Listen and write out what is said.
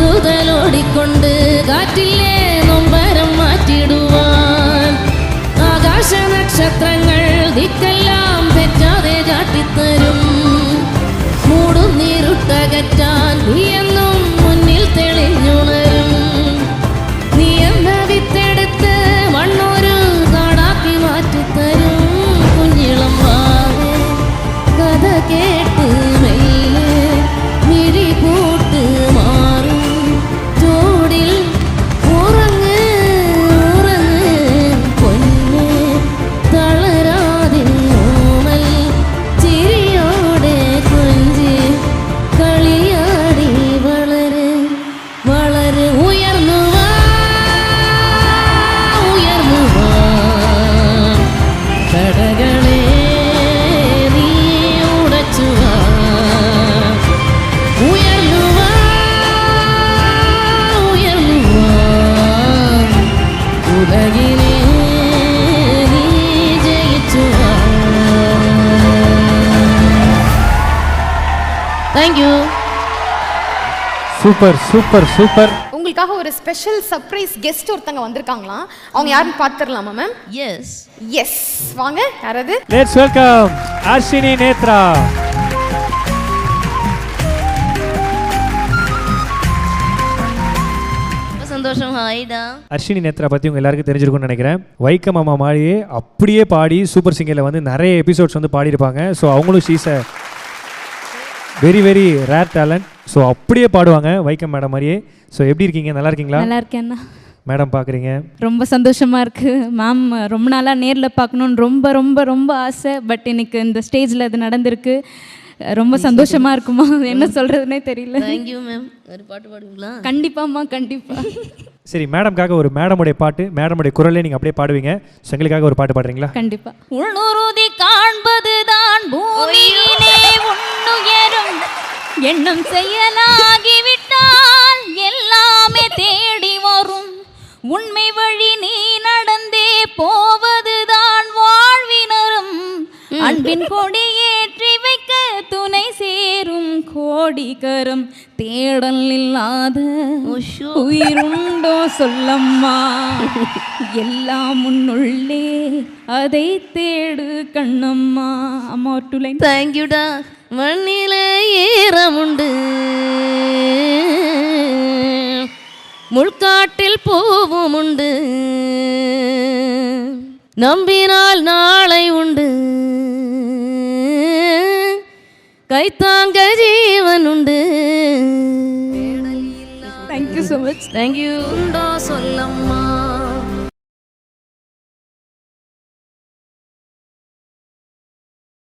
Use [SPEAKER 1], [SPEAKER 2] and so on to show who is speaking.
[SPEAKER 1] ആട്ടുതലോടിക്കൊണ്ട് കാറ്റിലെ നൊമ്പരം മാറ്റിടുവാൻ ആകാശ നക്ഷത്രങ്ങൾ ദിക്കെല്ലാം തെറ്റാതെ കാട്ടിത്തരും. മൂടുന്നീരുട്ടകറ്റാൻ നീയെന്നും മുന്നിൽ തെളിഞ്ഞുണരും. നീ എന്ന വിത്തെടുത്ത് മണ്ണൊരു കാടാക്കി മാറ്റിത്തരും. കുഞ്ഞിളം വാവേ കഥ കേട്ട് മെല്ലെ മിഴി കൂട്ട് മാറും തോടിൽ ഉറങ്ങ് ഉറങ്ങ് പൊന്ന് തളരാതിൻ ഓമൽ ചിരിയോടെ കൊഞ്ചി കളിയാടി വളര് വളര് ഉയർന്നു വാ ഉയർന്നു വാ കടകളെ നീ ഉടച്ചു വാ ഉയർന്നു വാ ഉയർന്നു വാ ഉലകിനെ നീ ജയിച്ചു വാ. Thank you.
[SPEAKER 2] Super super super.
[SPEAKER 3] உங்களுக்காக ஒரு ஸ்பெஷல் சர்ப்ரைஸ் கெஸ்ட் ஒருத்தங்க வந்திருக்காங்களாம். அவங்க யாருன்னு பார்த்துடலாமா மேம்?
[SPEAKER 1] Yes.
[SPEAKER 3] எஸ், வாங்க. யாராவது?
[SPEAKER 2] Let's welcome Arshini Netra.
[SPEAKER 1] ரொம்ப சந்தோஷம். ஹாய்டா.
[SPEAKER 2] அர்ஷினி நேத்ரா பற்றி உங்கள் எல்லாருக்கும் தெரிஞ்சிருக்கும்னு நினைக்கிறேன். வைக்கம் அம்மா மாதிரியே அப்படியே பாடி சூப்பர் சிங்கரில் வந்து நிறைய எபிசோட்ஸ் வந்து பாடியிருப்பாங்க. ஸோ அவங்களும் she's a very very rare talent. So அப்படியே பாடுவாங்க வைக்கம் மேடம் மாதிரியே. ஸோ எப்படி இருக்கீங்க? நல்லா இருக்கீங்களா?
[SPEAKER 4] நல்லா இருக்கேண்ணா.
[SPEAKER 2] மேடம் பார்க்குறீங்க?
[SPEAKER 4] ரொம்ப சந்தோஷமாக இருக்குது மேம். ரொம்ப நாளாக நேரில் பார்க்கணுன்னு ரொம்ப ரொம்ப ரொம்ப ஆசை. பட் இன்னைக்கு இந்த ஸ்டேஜில் அது நடந்திருக்கு. ரொம்ப சந்தோஷமாக இருக்குமா, என்ன சொல்கிறதுனே தெரியல.
[SPEAKER 1] Thank you ma'am. ஒரு பாட்டு பாடுவீங்களா?
[SPEAKER 4] கண்டிப்பாம்மா, கண்டிப்பாக.
[SPEAKER 2] சரி, மேடம்காக ஒரு மேடமுடைய பாட்டு, மேடமுடைய குரலே நீங்கள் அப்படியே பாடுவீங்க. ஸோ எங்களுக்காக ஒரு பாட்டு பாடுறீங்களா?
[SPEAKER 4] கண்டிப்பாக.
[SPEAKER 1] உள்ளுறுதி காண்பதுதான் பூமியிலே உன்னுயரும்
[SPEAKER 4] எண்ணம் செயலாகிவிட்டால் எல்லாமே தேடி வரும்.
[SPEAKER 1] உண்மை வழி நீ நடந்தே போவதுதான் வாழ்வினரும்.
[SPEAKER 4] அன்பின் கொடி ஏற்றி வைக்க துணை சேரும் கோடிகரம். தேடல் இல்லாத உயிருண்டோ சொல்லம்மா, எல்லாம் முன்னுள்ளே அதை தேடு கண்ணம்மா. அம்மா ஒரு 2 லைன்.
[SPEAKER 1] தேங்க்யூடா. மண்ணில ஈரமுண்டு, முள்காட்டில் பூவும் உண்டு, நம்பினால் நாளை உண்டு, கைத்தாங்க ஜீவன் உண்டு.
[SPEAKER 4] Thank you so much.
[SPEAKER 1] தேங்க்யூ. உண்டோ சொல்லம்மா